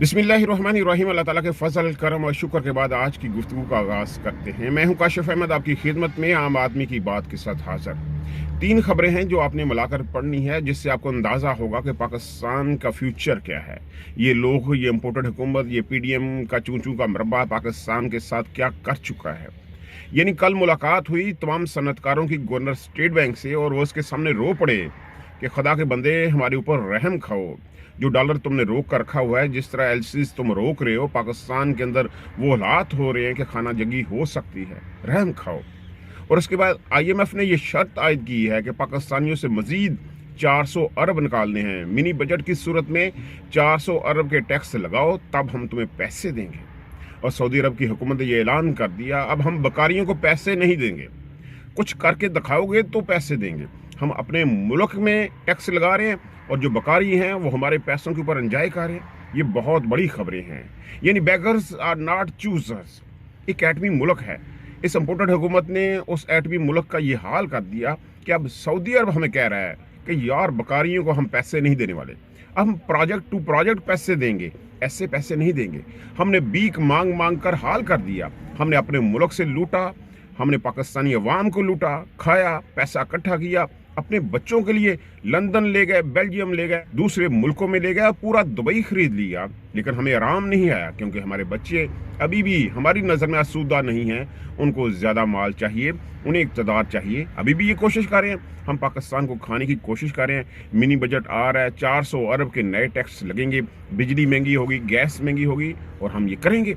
बिस्मिल्लाहिर्रहमानिर्रहीम। अल्लाह ताला के फ़ज़ल करम और शुक्र के बाद आज की गुफ्तगू का आगाज़ करते हैं। मैं हूं काशिफ़ अहमद, आपकी खिदमत में आम आदमी की बात के साथ हाज़िर। 3 खबरें हैं जो आपने मिलाकर पढ़नी है, जिससे आपको अंदाज़ा होगा कि पाकिस्तान का फ्यूचर क्या है। ये लोग, ये इम्पोर्टेड हुकूमत, ये PDM का चूं-चूं का मरबा पाकिस्तान के साथ क्या कर चुका है। यानी कल मुलाकात हुई तमाम सनतकारों की गवर्नर स्टेट बैंक से, और वो उसके सामने रो पड़े कि खुदा के बंदे हमारे ऊपर रहम खाओ। जो डॉलर तुमने रोक कर रखा हुआ है, जिस तरह एलसीज तुम रोक रहे हो, पाकिस्तान के अंदर वो हालात हो रहे हैं कि खाना जगी हो सकती है, रहम खाओ। और उसके बाद IMF ने ये शर्त आयद की है कि पाकिस्तानियों से मजीद 400 अरब निकालने हैं। मिनी बजट की सूरत में 400 अरब के टैक्स लगाओ, तब हम तुम्हें पैसे देंगे। और सऊदी अरब की हुकूमत ने ये ऐलान कर दिया, अब हम बकारियों को पैसे नहीं देंगे, कुछ करके दिखाओगे तो पैसे देंगे। हम अपने मुल्क में टैक्स लगा रहे हैं और जो बकारी हैं वो हमारे पैसों के ऊपर एंजॉय कर रहे हैं। ये बहुत बड़ी खबरें हैं। यानी बेगर्स आर नॉट चूजर्स। एक एटमी मुल्क है, इस इम्पोर्टेड हुकूमत ने उस एटमी मुल्क का ये हाल कर दिया कि अब सऊदी अरब हमें कह रहा है कि यार बकारियों को हम पैसे नहीं देने वाले, अब हम प्रोजेक्ट टू प्रोजेक्ट पैसे देंगे, ऐसे पैसे नहीं देंगे। हमने भीख मांग मांग कर हाल कर दिया। हमने अपने मुल्क से लूटा, हमने पाकिस्तानी अवाम को लूटा, खाया, पैसा इकट्ठा किया, अपने बच्चों के लिए लंदन ले गए, बेल्जियम ले गए, दूसरे मुल्कों में ले गए, पूरा दुबई खरीद लिया। लेकिन हमें आराम नहीं आया, क्योंकि हमारे बच्चे अभी भी हमारी नज़र में आसूदा नहीं हैं। उनको ज़्यादा माल चाहिए, उन्हें इक़्तिदार चाहिए। अभी भी ये कोशिश कर रहे हैं, हम पाकिस्तान को खाने की कोशिश कर रहे हैं। मिनी बजट आ रहा है, 400 अरब के नए टैक्स लगेंगे, बिजली महंगी होगी, गैस महंगी होगी, और हम ये करेंगे।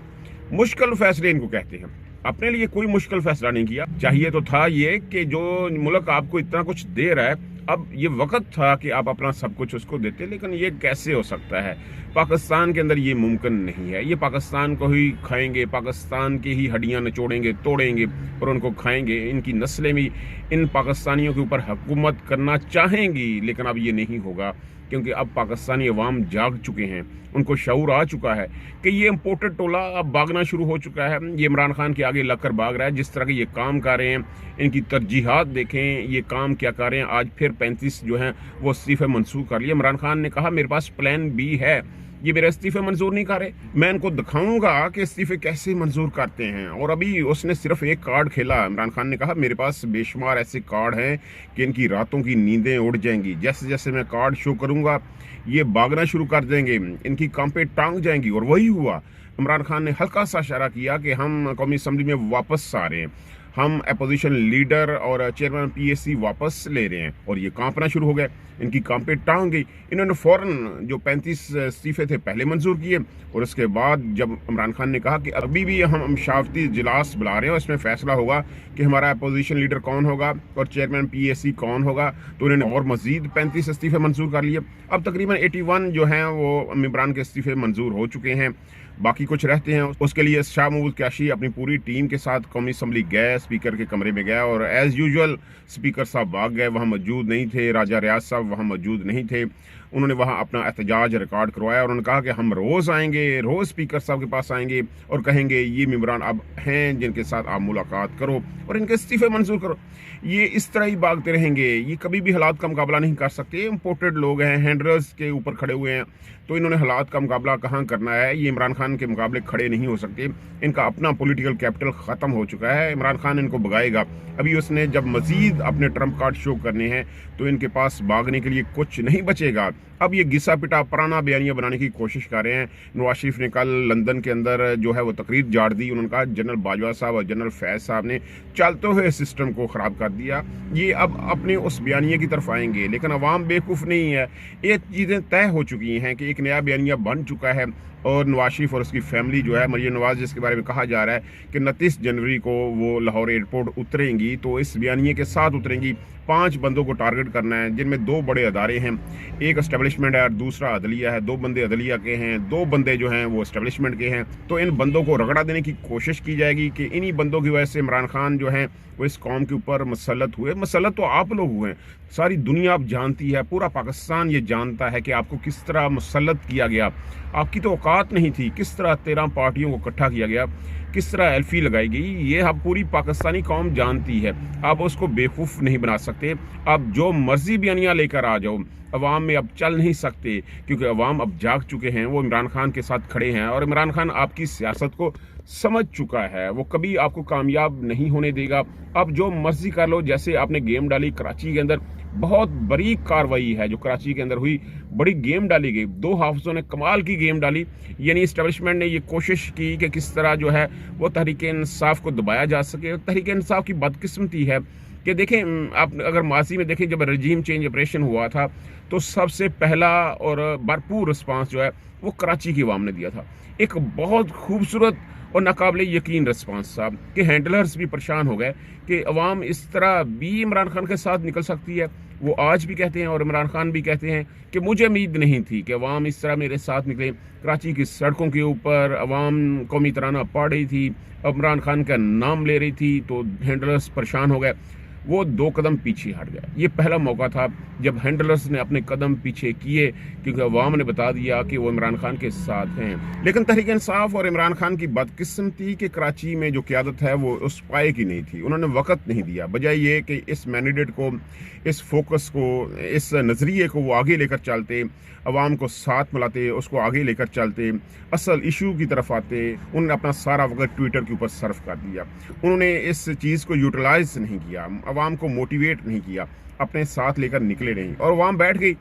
मुश्किल फैसले इनको कहते हैं। अपने लिए कोई मुश्किल फैसला नहीं किया। चाहिए तो था ये कि जो मुल्क आपको इतना कुछ दे रहा है, अब ये वक्त था कि आप अपना सब कुछ उसको देते, लेकिन ये कैसे हो सकता है। पाकिस्तान के अंदर ये मुमकिन नहीं है। ये पाकिस्तान को ही खाएंगे, पाकिस्तान की ही हड्डियां निचोड़ेंगे, तोड़ेंगे और उनको खाएंगे। इनकी नस्लें भी इन पाकिस्तानियों के ऊपर हुकूमत करना चाहेंगी, लेकिन अब ये नहीं होगा, क्योंकि अब पाकिस्तानी अवाम जाग चुके हैं। उनको शऊर आ चुका है कि ये इम्पोर्टेड टोला अब भागना शुरू हो चुका है। ये इमरान खान के आगे लगकर भाग रहा है। जिस तरह के ये काम कर रहे हैं, इनकी तरजीहात देखें, ये काम क्या कर रहे हैं। आज फिर 35 जो हैं वो इस्तीफे मंसूख कर लिए। इमरान खान ने कहा मेरे पास प्लान B है, ये मेरे इस्तीफे मंजूर नहीं कर रहे, मैं इनको दिखाऊंगा कि इस्तीफे कैसे मंजूर करते हैं। और अभी उसने सिर्फ एक कार्ड खेला। इमरान खान ने कहा मेरे पास बेशुमार ऐसे कार्ड हैं कि इनकी रातों की नींदें उड़ जाएंगी। जैसे जैसे मैं कार्ड शो करूंगा, ये भागना शुरू कर देंगे, इनकी कांपे टांग जाएंगी। और वही हुआ। इमरान खान ने हल्का सा इशारा किया कि हम कौमी असम्बली में वापस आ रहे हैं, हम अपोजिशन लीडर और चेयरमैन PAC वापस ले रहे हैं, और ये कांपना शुरू हो गए। इनकी कांपे टांग गई। इन्होंने फौरन जो 35 इस्तीफे थे पहले मंजूर किए, और उसके बाद जब इमरान खान ने कहा कि अभी भी हम शाफती इजलास बुला रहे हैं, इसमें फैसला होगा कि हमारा अपोजिशन लीडर कौन होगा और चेयरमैन PAC कौन होगा, तो इन्होंने और मजीद 35 इस्तीफे मंजूर कर लिए। अब तकरीबन 81 जो हैं वो इमरान के इस्तीफे मंजूर हो चुके हैं। बाकी कुछ रहते हैं। उसके लिए शाह महमूद कैशी अपनी पूरी टीम के साथ कौमी असम्बली गए, स्पीकर के कमरे में गया, और एज़ यूजुअल स्पीकर साहब भाग गए, वहाँ मौजूद नहीं थे। राजा रियाज साहब वहाँ मौजूद नहीं थे। उन्होंने वहाँ अपना एहतजाज रिकॉर्ड करवाया, और उन्होंने कहा कि हम रोज़ आएंगे, रोज़ स्पीकर साहब के पास आएंगे और कहेंगे ये मेंबरान अब हैं जिनके साथ आप मुलाकात करो और इनके इस्तीफे मंजूर करो। ये इस तरह ही भागते रहेंगे, ये कभी भी हालात का मुकाबला नहीं कर सकते। इम्पोर्टेड लोग हैं, हैंडलर्स के ऊपर खड़े हुए हैं, तो इन्होंने हालात का मुकाबला कहाँ करना है। ये इमरान खान के मुकाबले खड़े नहीं हो सकते। इनका अपना पॉलिटिकल कैपिटल ख़त्म हो चुका है। इमरान खान इनको भगाएगा। अभी उसने जब मजीद अपने ट्रम्प कार्ड शो करने हैं, तो इनके पास भागने के लिए कुछ नहीं बचेगा। अब ये घिसा पिटा पुराना बयानिया बनाने की कोशिश कर रहे हैं। नवाज शरीफ ने कल लंदन के अंदर जो है वो तकरीर झाड़ दी। उन्होंने कहा जनरल बाजवा साहब और जनरल फैज़ साहब ने चलते हुए सिस्टम को ख़राब कर दिया। ये अब अपने उस बयानिए की तरफ आएंगे, लेकिन अवाम बेवकूफ़ नहीं है। ये चीज़ें तय हो चुकी हैं कि एक नया बयानिया बन चुका है, और नवाज शरीफ और उसकी फैमिली जो है, मरियम नवाज जिसके बारे में कहा जा रहा है कि 29 जनवरी को वो लाहौर एयरपोर्ट उतरेंगी, तो इस बयानिए के साथ उतरेंगी। 5 बंदों को टारगेट करना है, जिनमें 2 बड़े अदारे हैं, एक एस्टेब्लिशमेंट है और दूसरा अदलिया है। 2 बंदे अदलिया के हैं, 2 बंदे जो हैं वो एस्टेब्लिशमेंट के हैं। तो इन बंदों को रगड़ा देने की कोशिश की जाएगी कि इन्हीं बंदों की वजह से इमरान खान जो हैं वो इस कौम के ऊपर मसलत हुए। मसलत तो आप लोग हुए, सारी दुनिया आप जानती है, पूरा पाकिस्तान ये जानता है कि आपको किस तरह मसलत किया गया। आपकी तो औकात नहीं थी, किस तरह 13 पार्टियों को इकट्ठा किया गया, किस तरह एल्फी लगाई गई, ये अब पूरी पाकिस्तानी कौम जानती है। आप उसको बेवकूफ़ नहीं बना सकते। आप जो मर्जी बयानियाँ लेकर आ जाओ, अवाम में अब चल नहीं सकते, क्योंकि अवाम अब जाग चुके हैं। वो इमरान खान के साथ खड़े हैं और इमरान खान आपकी सियासत को समझ चुका है। वो कभी आपको कामयाब नहीं होने देगा। अब जो मर्जी कर लो, जैसे आपने गेम डाली कराची के अंदर, बहुत बरीक कार्रवाई है जो कराची के अंदर हुई, बड़ी गेम डाली गई। 2 हाफिजों ने कमाल की गेम डाली, यानी इस्टेब्लिशमेंट ने ये कोशिश की कि किस तरह जो है वो तहरीक इंसाफ को दबाया जा सके। तहरीक इंसाफ की बदकिस्मती है कि देखें, आप अगर माजी में देखें, जब रजीम चेंज ऑपरेशन हुआ था तो सबसे पहला और भरपूर रिस्पांस जो है वो कराची की अवाम ने दिया था। एक बहुत खूबसूरत और नाकाबिले यकीन रिस्पांस था कि हैंडलर्स भी परेशान हो गए कि अवाम इस तरह भी इमरान खान के साथ निकल सकती है। वो आज भी कहते हैं और इमरान खान भी कहते हैं कि मुझे उम्मीद नहीं थी कि अवाम इस तरह मेरे साथ निकले। कराची की सड़कों के ऊपर अवाम कौमी तराना पढ़ रही थी, इमरान खान का नाम ले रही थी, तो हैंडलर्स परेशान हो गए। वो 2 कदम पीछे हट गया। ये पहला मौका था जब हैंडलर्स ने अपने कदम पीछे किए, क्योंकि अवाम ने बता दिया कि वो इमरान खान के साथ हैं। लेकिन तहरीक इंसाफ और इमरान खान की बदकिस्मती कि कराची में जो क़यादत है वो उस पाए की नहीं थी। उन्होंने वक़्त नहीं दिया, बजाय ये कि इस मैंडेट को, इस फोकस को, इस नज़रिए को वो आगे लेकर चलते, अवाम को साथ मिलाते, उसको आगे लेकर चलते, असल इशू की तरफ आते। उन्होंने अपना सारा वक्त ट्विटर के ऊपर सर्फ कर दिया। उन्होंने इस चीज़ को यूटिलाइज नहीं किया, अवाम को मोटिवेट नहीं किया, अपने साथ लेकर निकले नहीं, और अवाम बैठ गई,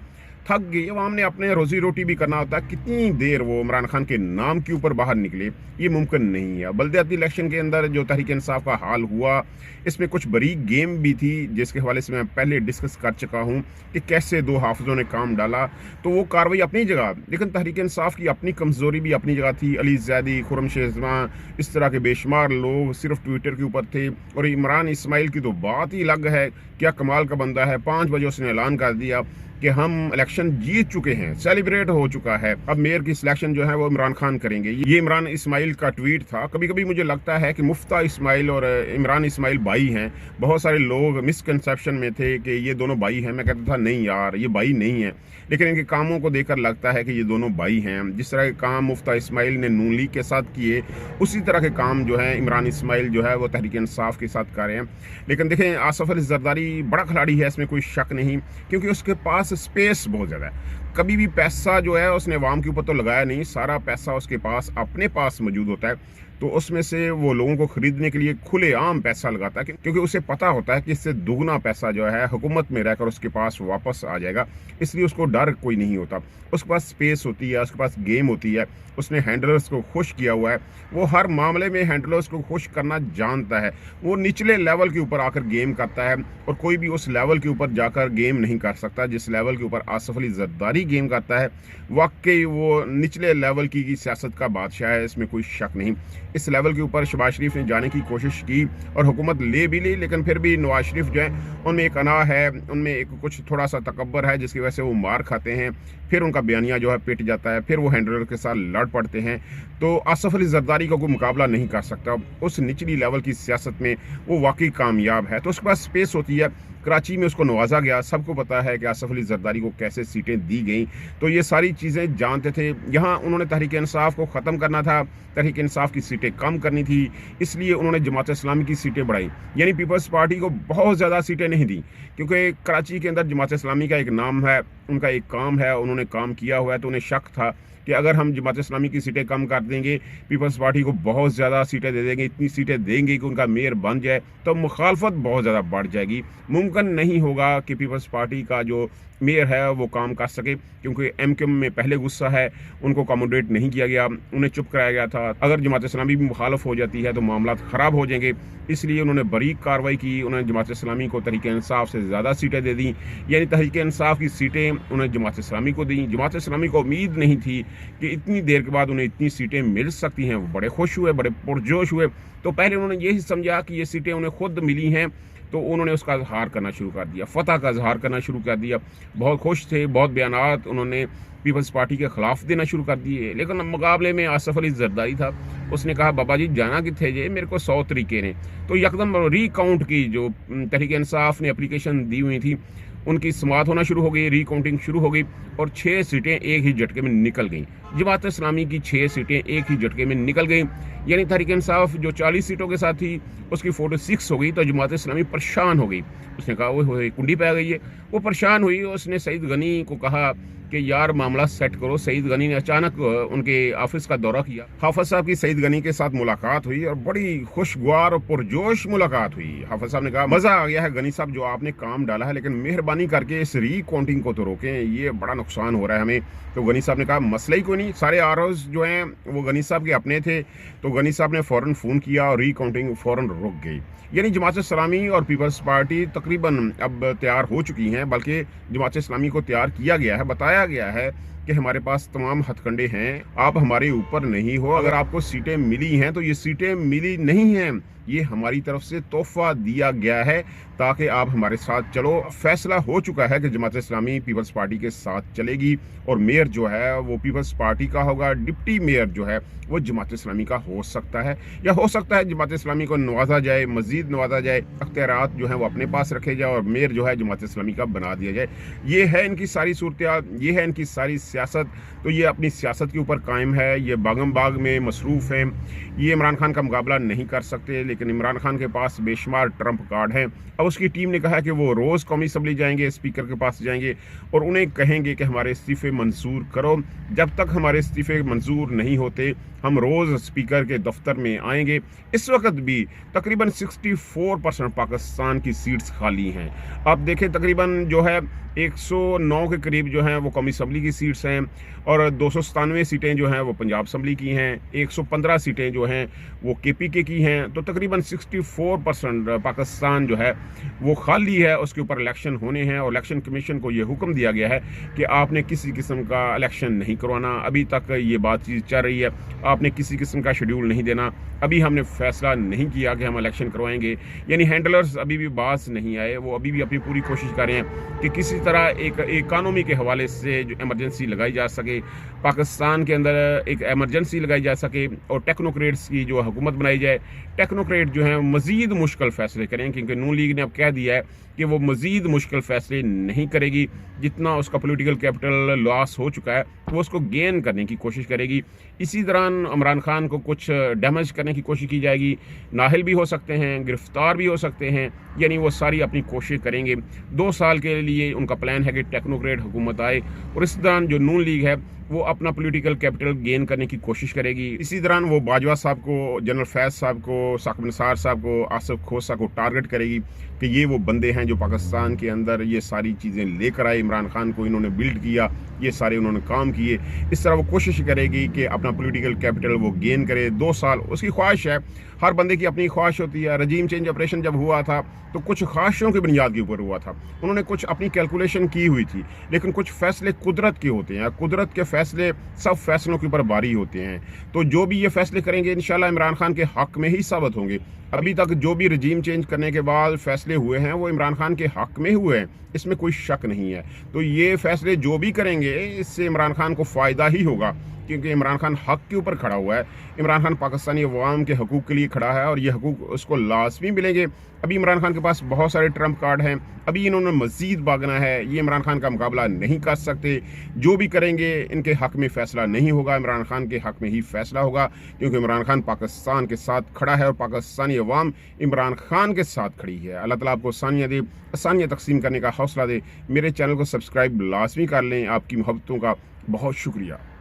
थक गई। अवाम ने अपने रोजी रोटी भी करना होता है। कितनी देर वो इमरान खान के नाम के ऊपर बाहर निकले, ये मुमकिन नहीं है। बल्दियाती इलेक्शन के अंदर जो तहरीक इंसाफ का हाल हुआ, इसमें कुछ बरीक गेम भी थी, जिसके हवाले से मैं पहले डिस्कस कर चुका हूँ कि कैसे 2 हाफिजों ने काम डाला। तो वो कार्रवाई अपनी जगह, लेकिन तहरीक इंसाफ की अपनी कमज़ोरी भी अपनी जगह थी। अली ज़ैदी, खुर्रम शेज़वां, इस तरह के बेशुमार लोग सिर्फ ट्विटर के ऊपर थे। और इमरान इस्माइल की तो बात ही अलग है, क्या कमाल का बंदा है। 5 बजे उसने ऐलान कर दिया कि हम इलेक्शन जीत चुके हैं, सेलिब्रेट हो चुका है, अब मेयर की सिलेक्शन जो है वो इमरान खान करेंगे। ये इमरान इस्माइल का ट्वीट था। कभी कभी मुझे लगता है कि मुफ्ता इस्माइल और इमरान इस्माइल भाई हैं। बहुत सारे लोग मिसकंसेप्शन में थे कि ये दोनों भाई हैं। मैं कहता था नहीं यार, ये भाई नहीं है, लेकिन इनके कामों को देखकर लगता है कि ये दोनों भाई हैं। जिस तरह के काम मुफ्ता इस्माइल ने नून लीग के साथ किए, उसी तरह के काम जो है इमरान इस्माइल जो है वो तहरीक इंसाफ के साथ कर रहे हैं। लेकिन देखें, आसिफ अली जरदारी बड़ा खिलाड़ी है, इसमें कोई शक नहीं, क्योंकि उसके पास स्पेस बहुत ज़्यादा है। कभी भी पैसा जो है उसने अवाम के ऊपर तो लगाया नहीं, सारा पैसा उसके पास अपने पास मौजूद होता है। तो उसमें से वो लोगों को खरीदने के लिए खुलेआम पैसा लगाता है, क्योंकि उसे पता होता है कि इससे दुगना पैसा जो है हुकूमत में रहकर उसके पास वापस आ जाएगा। इसलिए उसको डर कोई नहीं होता। उसके पास स्पेस होती है, उसके पास गेम होती है। उसने हैंडलर्स को खुश किया हुआ है। वो हर मामले में हैंडलर्स को खुश करना जानता है। वो निचले लेवल के ऊपर आकर गेम करता है, और कोई भी उस लेवल के ऊपर जाकर गेम नहीं कर सकता जिस लेवल के ऊपर आसिफ अली जरदारी गेम करता है। वाकई वो निचले लेवल की सियासत का बादशाह है, इसमें कोई शक नहीं। इस लेवल के ऊपर शहबाज शरीफ ने जाने की कोशिश की और हुकूमत ले भी ली, लेकिन फिर भी नवाज शरीफ जो है उनमें एक अना है, उनमें एक कुछ थोड़ा सा तकब्बर है, जिसकी वजह से वो मार खाते हैं। फिर उनका बयानिया जो है पिट जाता है, फिर वो हैंडलर के साथ लड़ पड़ते हैं। तो आसिफ अली जरदारी का कोई मुकाबला नहीं कर सकता उस निचली लेवल की सियासत में। वो वाकई कामयाब है, तो उसके पास स्पेस होती है। कराची में उसको नवाजा गया। सबको पता है कि आसिफ अली जरदारी को कैसे सीटें दी गई, तो ये सारी चीज़ें जानते थे। यहाँ उन्होंने तहरीक इंसाफ को ख़त्म करना था, तहरीक इंसाफ की सीटें कम करनी थी, इसलिए उन्होंने जमात इस्लामी की सीटें बढ़ाई। यानी पीपल्स पार्टी को बहुत ज़्यादा सीटें नहीं दी, क्योंकि कराची के अंदर जमात इस्लामी का एक नाम है, उनका एक काम है, उन्होंने काम किया हुआ है। तो उन्हें शक था कि अगर हम जमात इस्लामी की सीटें कम कर देंगे, पीपल्स पार्टी को बहुत ज़्यादा सीटें दे देंगे, इतनी सीटें देंगे कि उनका मेयर बन जाए, तो मुखालफत बहुत ज़्यादा बढ़ जाएगी। मुमकिन नहीं होगा कि पीपल्स पार्टी का जो मेयर है वो काम कर सके, क्योंकि एमक्यूएम में पहले गुस्सा है, उनको अकोमोडेट नहीं किया गया, उन्हें चुप कराया गया था। अगर जमात इस्लामी भी मुखालफ हो जाती है तो मामला ख़राब हो जाएंगे, इसलिए उन्होंने बारीक कार्रवाई की। उन्होंने जमात इस्लामी को तहरीक इंसाफ से ज़्यादा सीटें दे दी, यानी तहरीक इंसाफ की सीटें उन्हें जमात इस्लामी को दी। जमात इस्लामी को उम्मीद नहीं थी कि इतनी देर के बाद उन्हें इतनी सीटें मिल सकती हैं। वो बड़े खुश हुए, बड़े पुरजोश हुए। तो पहले उन्होंने यही समझा कि ये सीटें उन्हें खुद मिली हैं, तो उन्होंने उसका इजहार करना शुरू कर दिया, फतह का इजहार करना शुरू कर दिया। बहुत खुश थे, बहुत बयानात उन्होंने पीपल्स पार्टी के ख़िलाफ़ देना शुरू कर दिए। लेकिन मुकाबले में आसिफ अली जरदारी था, उसने कहा बाबा जी जाना किथे जे, मेरे को 100 तरीके ने। तो यकदम रिकाउंट की जो तहरीक इंसाफ ने एप्लीकेशन दी हुई थी ان की समाअत होना शुरू हो गई, रीकाउंटिंग शुरू हो गई और 6 सीटें एक ही झटके में निकल गईं। जमात इस्लामी की 6 सीटें एक ही झटके में निकल गईं, यानी तहरीक इंसाफ जो 40 सीटों के साथ थी उसकी 46 हो गई। तो जमात इस्लामी परेशान हो गई, उसने कहा ओए कुंडी पे आ गई है। वो परेशान हुई, उसने सईद गनी को कहा कि यार मामला सेट करो। सईद गनी ने अचानक उनके ऑफिस का दौरा किया। हाफिज साहब की सईद गनी के साथ मुलाकात हुई और बड़ी खुशगवार और पुरजोश मुलाकात हुई। हाफिज साहब ने कहा मजा आ गया है गनी साहब जो आपने काम डाला है, लेकिन मेहरबानी करके इस रीकाउंटिंग को तो रोकें, ये बड़ा नुकसान हो रहा है हमें। तो गनी साहब ने कहा मसला ही कोई नहीं, सारे आरओज जो हैं वो गनी साहब के अपने थे। तो गनी साहब ने फौरन फ़ोन किया और रीकाउंटिंग फौरन रुक गई। यानी जमात इस्लामी और पीपल्स पार्टी तकरीबन अब तैयार हो चुकी हैं, बल्कि जमात इस्लामी को तैयार किया गया है, बताया गया है कि हमारे पास तमाम हथकंडे हैं, आप हमारे ऊपर नहीं हो। अगर आपको सीटें मिली हैं तो ये सीटें मिली नहीं हैं, ये हमारी तरफ से तोहफा दिया गया है ताकि आप हमारे साथ चलो। फैसला हो चुका है कि जमात इस्लामी पीपल्स पार्टी के साथ चलेगी और मेयर जो है वो पीपल्स पार्टी का होगा, डिप्टी मेयर जो है वो जमात इस्लामी का हो सकता है, या हो सकता है जमात इस्लामी को नवाजा जाए, मजीद नवाजा जाए, अख्तियारात जो है वो अपने पास रखे जाए और मेयर जो है जमात इस्लामी का बना दिया जाए। ये है इनकी सारी सूरत, ये है इनकी सारी सियासत। तो ये अपनी सियासत के ऊपर कायम है, ये बागम बाग में मसरूफ़ हैं, ये इमरान खान का मुकाबला नहीं कर सकते, लेकिन इमरान खान के पास बेशुमार ट्रम्प कार्ड हैं। अब उसकी टीम ने कहा कि वो रोज़ कौमी असम्बली जाएंगे, स्पीकर के पास जाएंगे और उन्हें कहेंगे कि हमारे इस्तीफ़े मंजूर करो। जब तक हमारे इस्तीफ़े मंजूर नहीं होते हम रोज़ स्पीकर के दफ्तर में आएंगे। इस वक्त भी तकरीबन 64% पाकिस्तान की सीट्स खाली हैं। आप देखें तकरीबन जो है 109 के करीब जो हैं वो कौमी असम्बली की सीट्स हैं और 297 सीटें जो हैं वो पंजाब असम्बली की हैं, 115 सीटें जो हैं वो KPK की हैं। तो तकरीबन 64% पाकिस्तान जो है वो खाली है, उसके ऊपर इलेक्शन होने हैं और इलेक्शन कमीशन को ये हुक्म दिया गया है कि आपने किसी किस्म का इलेक्शन नहीं करवाना। अभी तक ये बातचीत चल रही है, आपने किसी किस्म का शेड्यूल नहीं देना, अभी हमने फैसला नहीं किया कि हम इलेक्शन करवाएंगे। यानी हैंडलर्स अभी भी बाज नहीं आए, वो अभी भी अपनी पूरी कोशिश कर रहे हैं कि किसी तरह एक इकानमी के हवाले से जो एमरजेंसी लगाई जा सके, पाकिस्तान के अंदर एक एमरजेंसी लगाई जा सके और टेक्नोक्रेट्स की जो हुकूमत बनाई जाए। टेक्नोक्रेट जो हैं मज़ीद मुश्किल फ़ैसले करें, क्योंकि नून लीग ने अब कह दिया है कि वो मज़ीद मुश्किल फ़ैसले नहीं करेगी। जितना उसका पॉलिटिकल कैपिटल लॉस हो चुका है वो उसको गेन करने की कोशिश करेगी। इसी दौरान इमरान खान को कुछ डैमेज करने की कोशिश की जाएगी, नाहल भी हो सकते हैं, गिरफ्तार भी हो सकते हैं, यानी वो सारी अपनी कोशिश करेंगे। 2 साल के लिए उनका प्लान है कि टेक्नोक्रेट हुकूमत आए और इस दौरान जो नून लीग है वो अपना पॉलिटिकल कैपिटल गेन करने की कोशिश करेगी। इसी दौरान वो बाजवा साहब को, जनरल फैज़ साहब को, साकिब निसार साहब को, आसिफ खोसा को टारगेट करेगी कि ये वो बंदे हैं जो पाकिस्तान के अंदर ये सारी चीज़ें लेकर आए, इमरान खान को इन्होंने बिल्ड किया, ये सारे उन्होंने काम किए। इस तरह वो कोशिश करेगी कि अपना पॉलिटिकल कैपिटल वो गेन करे। 2 साल उसकी ख्वाहिश है, हर बंदे की अपनी ख्वाहिश होती है। रजीम चेंज ऑपरेशन जब हुआ था तो कुछ ख्वाहिशों की बुनियाद के ऊपर हुआ था, उन्होंने कुछ अपनी कैलकुलेशन की हुई थी, लेकिन कुछ फैसले कुदरत के होते हैं, कुदरत के फैसले सब फैसलों के ऊपर भारी होते हैं। तो जो भी ये फैसले करेंगे इंशाल्लाह इमरान खान के हक में ही साबित होंगे। अभी तक जो भी रजीम चेंज करने के बाद फैसले हुए हैं वो इमरान खान के हक में हुए हैं, इसमें कोई शक नहीं है। तो ये फैसले जो भी करेंगे इससे इमरान खान को फ़ायदा ही होगा, क्योंकि इमरान खान हक के ऊपर खड़ा हुआ है। इमरान खान पाकिस्तानी अवाम के हकूक़ के लिए खड़ा है और ये हकूक़ उसको लाज़मी मिलेंगे। अभी इमरान खान के पास बहुत सारे ट्रम्प कार्ड हैं, अभी इन्होंने मज़ीद भागना है, ये इमरान खान का मुकाबला नहीं कर सकते। जो भी करेंगे इनके हक में फ़ैसला नहीं होगा, इमरान खान के हक में ही फ़ैसला होगा, क्योंकि इमरान खान पाकिस्तान के साथ खड़ा है और पाकिस्तानी अवाम इमरान खान के साथ खड़ी है। अल्लाह ताला आपको आसानियाँ दे, आसानियाँ तकसीम करने का हौसला दे। मेरे चैनल को सब्सक्राइब लाजमी कर लें। आपकी मोहब्बतों का बहुत शुक्रिया।